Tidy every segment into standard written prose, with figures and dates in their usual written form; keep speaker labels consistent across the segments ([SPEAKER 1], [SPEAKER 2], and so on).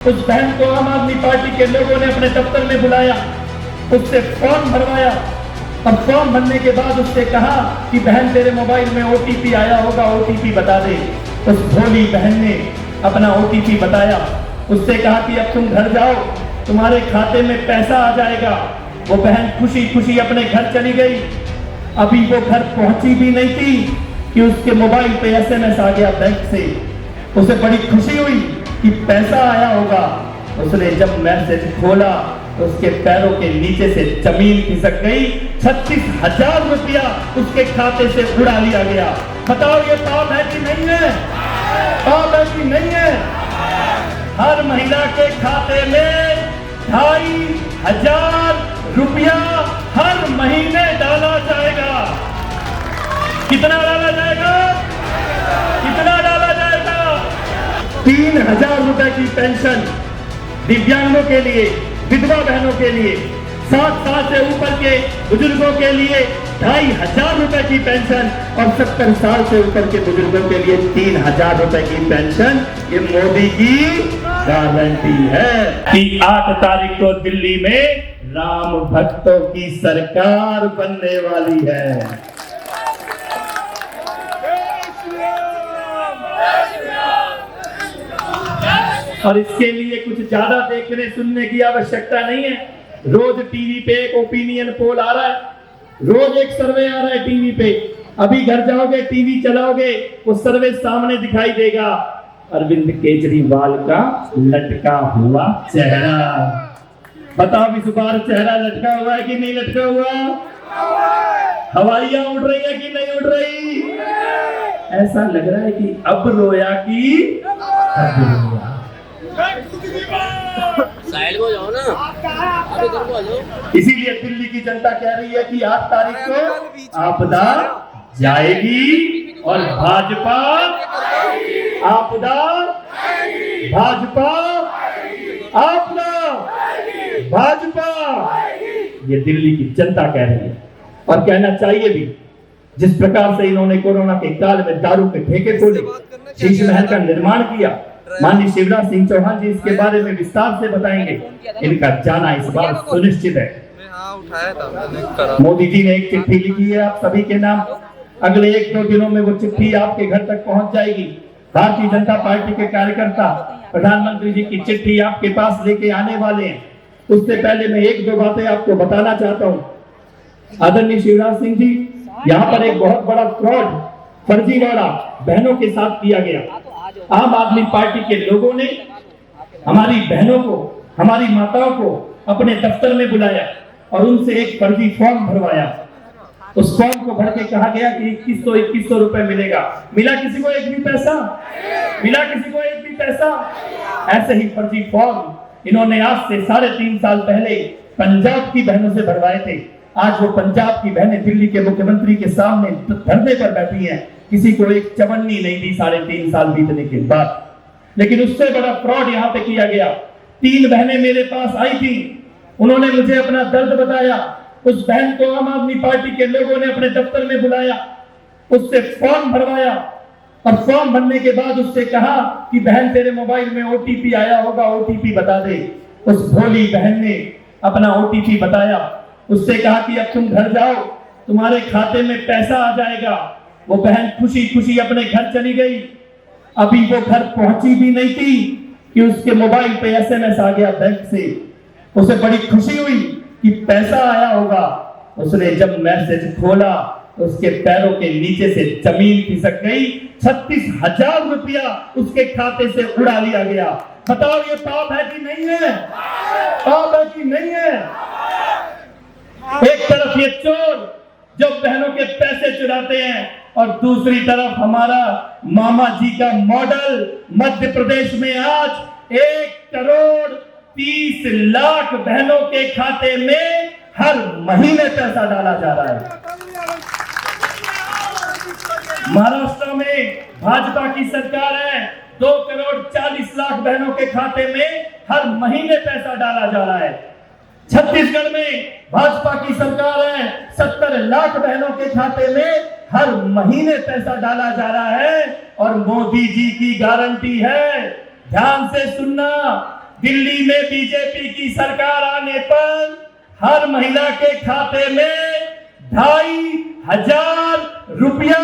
[SPEAKER 1] उस बहन को आम आदमी पार्टी के लोगों ने अपने दफ्तर में बुलाया, उससे फॉर्म भरवाया और फॉर्म भरने के बाद उससे कहा कि बहन तेरे मोबाइल में ओटीपी आया होगा, ओटीपी बता दे। उस भोली बहन ने अपना ओटीपी बताया, उससे कहा कि अब तुम घर जाओ, तुम्हारे खाते में पैसा आ जाएगा। वो बहन खुशी खुशी अपने घर चली गई। अभी वो घर पहुंची भी नहीं थी कि उसके मोबाइल पे एसएमएस आ गया बैंक से। उसे बड़ी खुशी हुई कि पैसा आया होगा। उसने जब मैसेज खोला तो उसके पैरों के नीचे से जमीन खिसक गई। 36,000 रुपया उसके खाते से उड़ा लिया गया। बताओ ये पाप है कि नहीं है? पाप है कि नहीं है? हर महिला के खाते में 2,500 रुपया हर महीने डाला जाएगा। कितना डाला जाएगा? कितना डाला जाएगा? 3,000 रुपए की पेंशन दिव्यांगों के लिए, विधवा बहनों के लिए, 60 साल से ऊपर के बुजुर्गों के लिए 2,500 रुपए की पेंशन और 70 साल से ऊपर के बुजुर्गों के लिए 3,000 रुपए की पेंशन। ये मोदी की गारंटी है कि 8 तारीख को दिल्ली में राम भक्तों की सरकार बनने वाली है। और इसके लिए कुछ ज्यादा देखने सुनने की आवश्यकता नहीं है। रोज टीवी पे एक ओपिनियन पोल आ रहा है, रोज एक सर्वे आ रहा है टीवी पे। अभी घर जाओगे, टीवी चलाओगे, वो सर्वे सामने दिखाई देगा। अरविंद केजरीवाल का लटका हुआ चेहरा। बताओ इस बार चेहरा लटका हुआ है कि नहीं लटका हुआ? हवाइयां उड़ रही है कि नहीं उड़ रही? ऐसा लग रहा है कि अब रोया कि अब रोया।
[SPEAKER 2] साइड को जाओ ना, अभी इधर को आ जाओ।
[SPEAKER 1] इसीलिए दिल्ली की जनता कह रही है कि 8 तारीख को आपदा जाएगी और भाजपा आपदा भाजपा आपदा भाजपा, ये दिल्ली की जनता कह रही है। और कहना चाहिए भी, जिस प्रकार से इन्होंने कोरोना के काल में दारू के ठेके खोले, शीश महल का निर्माण किया, माननीय शिवराज सिंह चौहान जी इसके बारे में विस्तार से बताएंगे। इनका जाना इस बार सुनिश्चित है। मोदी जी ने एक चिट्ठी लिखी है आप सभी के नाम। अगले 1-2 दिनों में वो चिट्ठी आपके घर तक पहुंच जाएगी। भारतीय जनता पार्टी के कार्यकर्ता प्रधानमंत्री जी की चिट्ठी आपके पास लेके आने वाले हैं। उससे पहले मैं 1-2 बातें आपको बताना चाहता हूँ। आदरणीय शिवराज सिंह जी, यहाँ पर एक बहुत बड़ा फ्रॉड, फर्जीवाड़ा बहनों के साथ किया गया। आम आदमी पार्टी के लोगों ने हमारी बहनों को, हमारी माताओं को अपने दफ्तर में बुलाया और उनसे एक फर्जी फॉर्म भरवाया। उस फॉर्म को भर के कहा गया कि 2100 रुपए मिलेगा। मिला किसी को एक भी पैसा? मिला किसी को एक भी पैसा? ऐसे ही फर्जी फॉर्म इन्होंने आज से 3.5 साल पहले पंजाब की बहनों से भरवाए थे। आज वो पंजाब की बहनें दिल्ली के मुख्यमंत्री के सामने धरने पर बैठी हैं। किसी को एक चवन्नी नहीं दी 3.5 साल बीतने के बाद। लेकिन उससे बड़ा फ्रॉड यहाँ पे किया गया। 3 बहनें मेरे पास आई थी, उन्होंने मुझे अपना दर्द बताया। उस बहन को आम आदमी पार्टी के लोगों ने अपने दफ्तर में बुलाया, उससे फॉर्म भरवाया और फॉर्म भरने के बाद उससे कहा कि बहन तेरे मोबाइल में ओटीपी आया होगा, ओटीपी बता दे। उस भोली बहन ने अपना ओटीपी बताया, उससे कहा कि अब तुम घर जाओ, तुम्हारे खाते में पैसा आ जाएगा। वो बहन खुशी खुशी अपने घर चली गई। अभी वो घर पहुंची भी नहीं थी कि उसके मोबाइल पे एसएमएस आ गया बैंक से। उसे बड़ी खुशी हुई कि पैसा आया होगा। उसने जब मैसेज खोला तो उसके पैरों के नीचे से जमीन खिसक गई। 36,000 रुपया उसके खाते से उड़ा लिया गया। बताओ ये पाप है कि नहीं है? पाप है कि नहीं है? एक तरफ ये चोर जो बहनों के पैसे चुराते हैं और दूसरी तरफ हमारा मामा जी का मॉडल मध्य प्रदेश में आज 1,30,00,000 बहनों के खाते में हर महीने पैसा डाला जा रहा है। महाराष्ट्र में भाजपा की सरकार है, 2,40,00,000 बहनों के खाते में हर महीने पैसा डाला जा रहा है। छत्तीसगढ़ में भाजपा की सरकार है, 70 लाख बहनों के खाते में हर महीने पैसा डाला जा रहा है और मोदी जी की गारंटी है। ध्यान से सुनना, दिल्ली में बीजेपी की सरकार आने पर हर महिला के खाते में 2,500 रुपया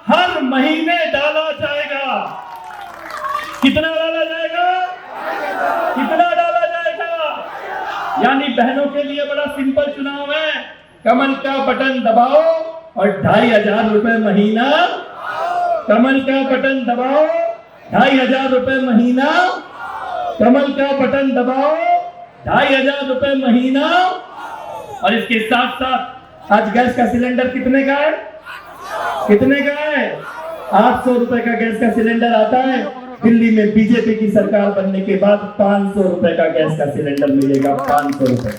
[SPEAKER 1] हर महीने डाला जाएगा। कितना डाला जाएगा? कितना डाला जाएगा? यानी बहनों के लिए बड़ा सिंपल चुनाव है, कमल का बटन दबाओ और 2,500 रुपए महीना। कमल का बटन दबाओ, 2,500 रुपए महीना। कमल का बटन दबाओ, 2,500 रुपए महीना। और इसके साथ साथ आज गैस का सिलेंडर कितने का है? कितने का है? 800 रुपए का गैस का सिलेंडर आता है। दिल्ली में बीजेपी की सरकार बनने के बाद 500 रुपए का गैस का सिलेंडर मिलेगा, 500 रुपए।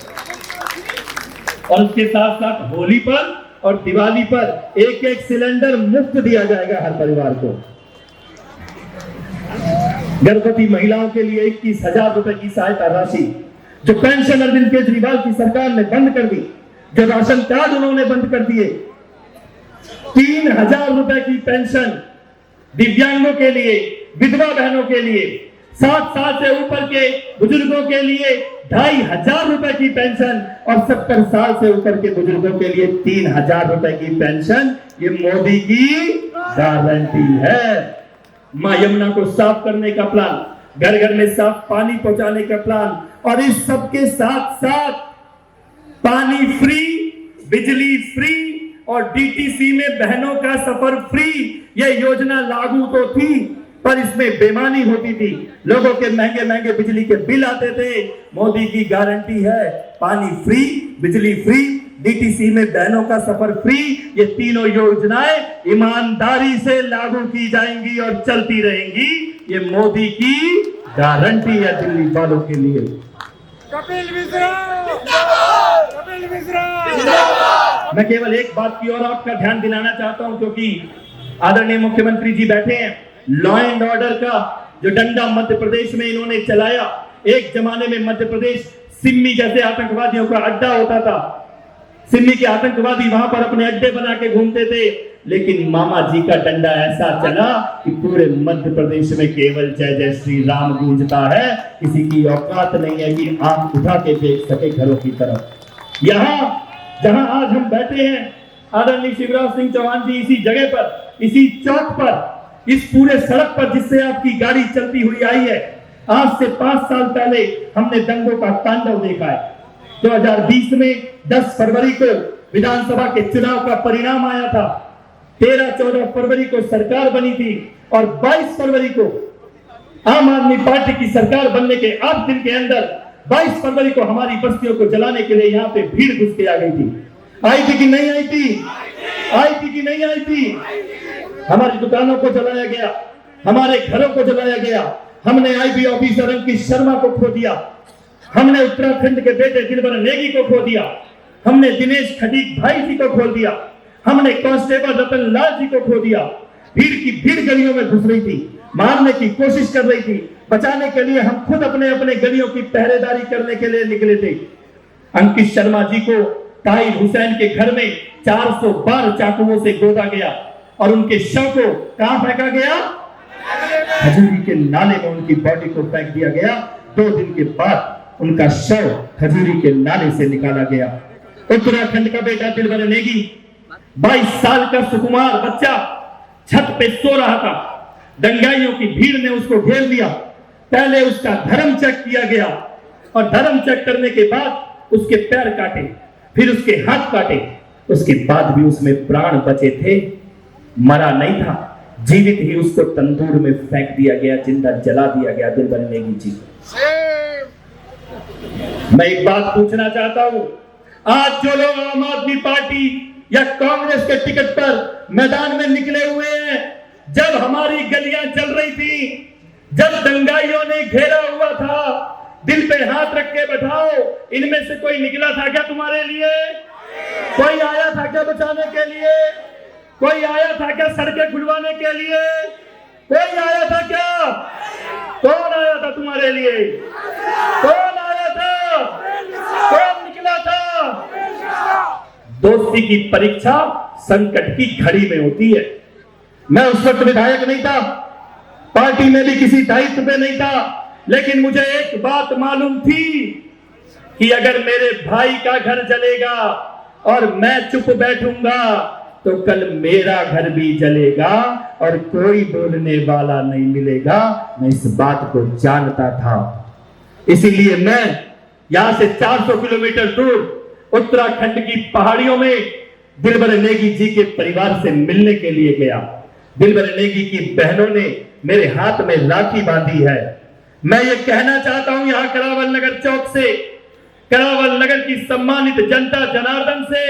[SPEAKER 1] और उसके साथ साथ होली पर और दिवाली पर एक सिलेंडर मुफ्त दिया जाएगा हर परिवार को। गर्भवती महिलाओं के लिए 21,000 रुपए की सहायता राशि, जो पेंशन अरविंद केजरीवाल की सरकार ने बंद कर दी, जो राशन कार्ड उन्होंने बंद कर दिए। 3,000 रुपए की पेंशन दिव्यांगों के लिए, विधवा बहनों के लिए, 60 साल से ऊपर के बुजुर्गों के लिए 2,500 रुपए की पेंशन और 70 साल से ऊपर के बुजुर्गों के लिए 3,000 रुपए की पेंशन। ये मोदी की गारंटी है। मां यमुना को साफ करने का प्लान, घर घर में साफ पानी पहुंचाने का प्लान और इस सब के साथ साथ पानी फ्री, बिजली फ्री और डीटीसी में बहनों का सफर फ्री। यह योजना लागू तो थी पर इसमें बेईमानी होती थी, लोगों के महंगे महंगे बिजली के बिल आते थे। मोदी की गारंटी है पानी फ्री, बिजली फ्री, डीटीसी में बहनों का सफर फ्री। ये तीनों योजनाएं ईमानदारी से लागू की जाएंगी और चलती रहेंगी। ये मोदी की गारंटी है दिल्ली वालों के लिए।
[SPEAKER 2] कपिल मिश्रा, कपिल मिश्रा।
[SPEAKER 1] मैं केवल एक बात की और आपका ध्यान दिलाना चाहता हूं, क्योंकि आदरणीय मुख्यमंत्री जी बैठे हैं। लॉ एंड ऑर्डर का जो डंडा मध्य प्रदेश में इन्होंने चलाया, एक जमाने में मध्य प्रदेश सिम्मी जैसे आतंकवादियों का अड्डा होता था। सिम्मी के आतंकवादी वहां पर अपने अड्डे बना के घूमते थे, लेकिन मामा जी का डंडा ऐसा चला कि पूरे मध्य प्रदेश में केवल जय जय श्री राम गूंजता है। किसी की औकात नहीं है कि आंख उठा के देख सके घरों की तरफ। यहाँ जहां आज हम बैठे हैं, आदरणीय शिवराज सिंह चौहान जी इसी जगह पर, इसी चौक पर, इस पूरे सड़क पर जिससे आपकी गाड़ी चलती हुई आई है, आज से 5 साल पहले हमने दंगों का तांडव देखा है। 2020 में 10 फरवरी को विधानसभा के चुनाव का परिणाम आया था। 13-14 फरवरी को सरकार बनी थी और 22 फरवरी को आम आदमी पार्टी की सरकार बनने के 8 दिन के अंदर 22 फरवरी को हमारी बस्तियों को जलाने के लिए यहाँ पे भीड़ घुस के आ गई थी। आई थी कि नहीं आई थी? आई थी कि नहीं आई थी? हमारी दुकानों को जलाया गया, हमारे घरों को जलाया गया। हमने आईबी ऑफिसर अंकित शर्मा को खो दिया, हमने उत्तराखंड के बेटे दिलबर नेगी को खो दिया, हमने दिनेश खटीक भाई जी को खो दिया, हमने कांस्टेबल रतन लाल जी को खो दिया। भीड़ की भीड़ गलियों में घुस रही थी, मारने की कोशिश कर रही थी। बचाने के लिए हम खुद अपने अपने गलियों की पहरेदारी करने के लिए निकले थे। अंकित शर्मा जी को ताहिर हुसैन के घर में 412 चाकुओं से गोदा गया और उनके शव को कहां फेंका गया? खजूरी के नाले में उनकी बॉडी को फेंक दिया गया। 2 दिन के बाद उनका शव खजूरी के नाले से निकाला गया। उत्तराखंड का बेटा दिलबर नेगी, 22 साल का सुकुमार बच्चा छत पे सो रहा था। दंगाइयों की भीड़ ने उसको घेर लिया। पहले उसका धर्म चेक किया गया और धर्म चेक करने के बाद उसके पैर काटे, फिर उसके हाथ काटे। उसके बाद भी उसमें प्राण बचे थे, मरा नहीं था। जीवित ही उसको तंदूर में फेंक दिया गया, जिंदा जला दिया गया दिलबर नेगी जी। मैं एक बात पूछना चाहता हूं, आज जो लोग आम आदमी पार्टी या कांग्रेस के टिकट पर मैदान में निकले हुए हैं, जब हमारी गलियां जल रही थी, जब दंगाइयों ने घेरा हुआ था, दिल पे हाथ रख के बैठाओ, इनमें से कोई निकला था क्या तुम्हारे लिए? कोई आया था क्या बचाने के लिए? कोई आया था क्या सड़कें खुलवाने के लिए? कोई आया था क्या? कौन आया था तुम्हारे लिए? कौन आया था? कौन निकला था? दोस्ती की परीक्षा संकट की घड़ी में होती है। मैं उस वक्त विधायक नहीं था, पार्टी में भी किसी दायित्व पे नहीं था, लेकिन मुझे एक बात मालूम थी कि अगर मेरे भाई का घर जलेगा और मैं चुप बैठूंगा तो कल मेरा घर भी जलेगा और कोई बोलने वाला नहीं मिलेगा। मैं इस बात को जानता था, इसीलिए मैं यहां से 400 किलोमीटर दूर उत्तराखंड की पहाड़ियों में दिलबर नेगी जी के परिवार से मिलने के लिए गया। दिलबर नेगी की बहनों ने मेरे हाथ में राखी बांधी है। मैं ये कहना चाहता हूं यहां करावल नगर चौक से, करावल नगर की सम्मानित जनता जनार्दन से,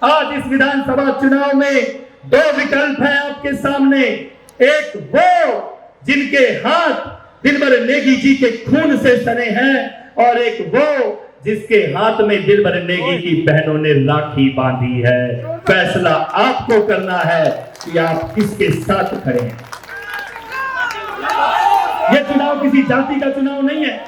[SPEAKER 1] आज इस विधानसभा चुनाव में दो विकल्प हैं आपके सामने। एक वो जिनके हाथ दिलबर नेगी जी के खून से सने हैं और एक वो जिसके हाथ में दिलबर नेगी की बहनों ने राखी बांधी है। फैसला आपको करना है कि आप किसके साथ खड़े हैं। यह चुनाव किसी जाति का चुनाव नहीं है,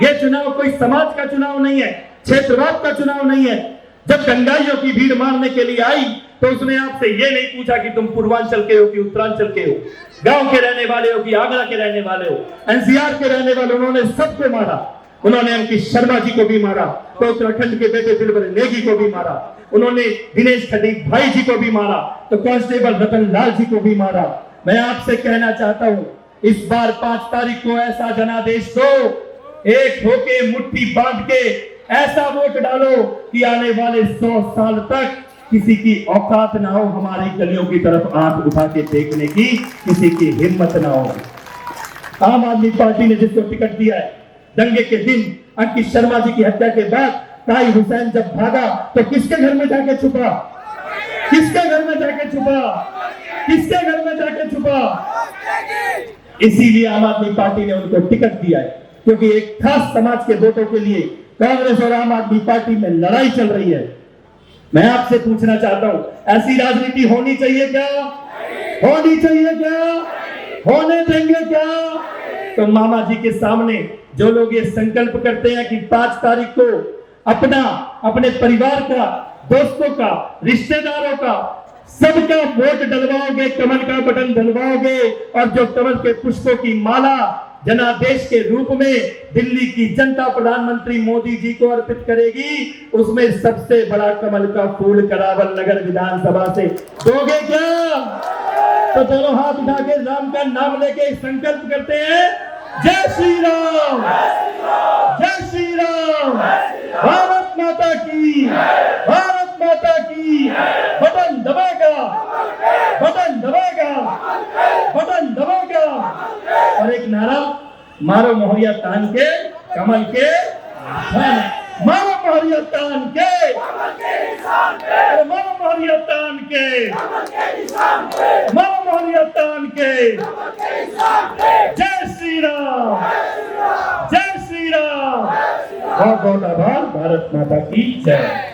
[SPEAKER 1] यह चुनाव कोई समाज का चुनाव नहीं है, क्षेत्रवाद का चुनाव नहीं है। जब दंगाइयों की भीड़ मारने के लिए आई तो उसने आपसे यह नहीं पूछा कि तुम पूर्वांचल के हो कि उत्तरांचल के हो, गांव के रहने वाले हो कि आगरा के रहने वाले हो, एनसीआर के रहने वाले। उन्होंने सबको मारा। उन्होंने अंकित शर्मा जी को भी मारा, तो उत्तराखंड के बेटे दिलबर नेगी को भी मारा। उन्होंने दिनेश खटीक भाई जी को भी मारा, तो कांस्टेबल रतन लाल जी को भी मारा। मैं आपसे कहना चाहता हूं, इस बार 5 तारीख को ऐसा जनादेश दो, एक होके मुट्ठी बांध के ऐसा वोट डालो कि आने वाले 100 साल तक किसी की औकात ना हो हमारी गलियों की तरफ आंख उठा के देखने की, किसी की हिम्मत ना हो। आम आदमी पार्टी ने जिसको टिकट दिया है, दंगे के दिन अंकित शर्मा जी की हत्या के बाद ताई हुसैन जब भागा तो किसके घर में जाके छुपा? किसके घर में जाके छुपा? किसके घर में जाके छुपा? इसीलिए आम आदमी पार्टी ने उनको टिकट दिया है, क्योंकि एक खास समाज के वोटों के लिए कांग्रेस और आम आदमी पार्टी में लड़ाई चल रही है। मैं आपसे पूछना चाहता हूं, ऐसी राजनीति होनी चाहिए क्या? होनी चाहिए क्या? होने देंगे क्या? तो मामा जी के सामने जो लोग ये संकल्प करते हैं कि 5 तारीख को अपने परिवार का, दोस्तों का, रिश्तेदारों का, सबका वोट डलवाओगे, कमल का बटन डलवाओगे और जो कमल के पुष्पों की माला जनादेश के रूप में दिल्ली की जनता प्रधानमंत्री मोदी जी को अर्पित करेगी, उसमें सबसे बड़ा कमल का फूल करावल नगर विधानसभा से दोगे क्या? तो दोनों हाथ उठा के राम का नाम लेके संकल्प करते हैं, जय श्री राम, जय श्री राम, भारत माता की, भारत माता की। बटन दबाएगा, बटन दबाएगा, बटन दबाएगा। और एक नारा, मारो मोहरिया तान के कमल के, मारो मोहरिया तान के, मारो मोहरिया तान के, मारो मोहरिया तान के। जय श्री राम, जय श्री राम। बहुत बहुत आभार। भारत माता की जय।